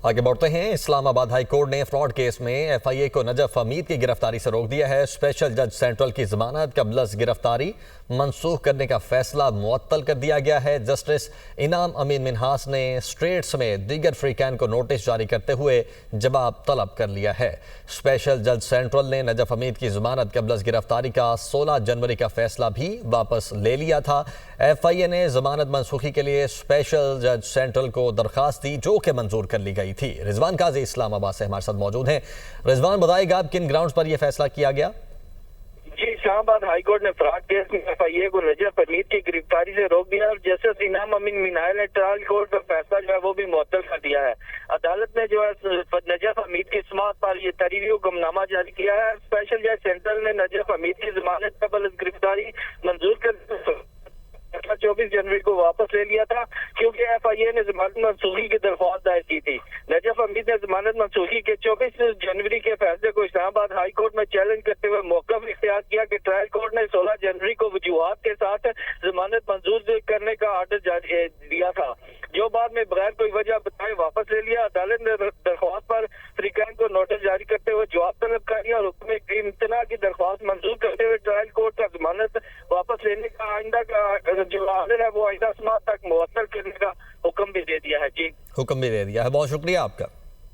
آگے بڑھتے ہیں۔ اسلام آباد ہائی کورٹ نے فراڈ کیس میں ایف آئی اے کو نجف حمید کی گرفتاری سے روک دیا ہے۔ اسپیشل جج سینٹرل کی ضمانت قبل از گرفتاری منسوخ کرنے کا فیصلہ معطل کر دیا گیا ہے۔ جسٹس انعام امین منہاس نے اسٹریٹس میں دیگر فریقین کو نوٹس جاری کرتے ہوئے جواب طلب کر لیا ہے۔ اسپیشل جج سینٹرل نے نجف حمید کی ضمانت قبل از گرفتاری کا 16 جنوری کا فیصلہ بھی واپس لے لیا تھا۔ ایف آئی اے نے ضمانت منسوخی کے لیے اسپیشل جج سینٹرل کو درخواست دی جو کہ منظور کر لی گئی تھی۔ رضوان قاضی اسلام آباد سے ہمارے ساتھ موجود ہیں۔ رضوان، بتائے گا کن گراؤنڈز پر یہ فیصلہ کیا گیا؟ جی، اسلام آباد ہائی کورٹ نے فراڈ کیس میں ایف آئی اے کو نجف حمید کی گرفتاری سے روک دیا اور جسٹس انعام امین منہاس نے ٹرائل کورٹ کا فیصلہ جو ہے وہ بھی معطل کر دیا ہے۔ عدالت نے جو ہے نجف حمید کی سماعت پر یہ تحریری حکم نامہ جاری کیا ہے۔ اسپیشل جج سینٹرل نے نجف حمید کی ضمانت قبل از گرفتاری منظور کر 24 جنوری کو واپس لے لیا تھا کیونکہ ایف آئی اے نے ضمانت منسوخی کی درخواست دائر کی تھی۔ نجف حمید نے ضمانت منسوخی کے 24 جنوری کے فیصلے کو اسلام آباد ہائی کورٹ میں چیلنج کرتے ہوئے موقف اختیار کیا کہ ٹرائل کورٹ نے 16 جنوری کو وجوہات کے ساتھ ضمانت منظور کرنے کا آرڈر دیا تھا جو بعد میں بغیر کوئی وجہ بتائے واپس لے لیا۔ عدالت نے درخواست پر فریقین کو نوٹس جاری کرتے ہوئے جواب طلب کیا اور حکم امتناع کی درخواست منظور کرتے ہوئے ٹرائل کورٹ کا ضمانت واپس لینے کا آئندہ کا جو آرڈر ہے وہ آئندہ سماعت تک معطل کرنے کا حکم بھی دے دیا ہے۔ جی، حکم بھی دے دیا ہے۔ بہت شکریہ آپ کا۔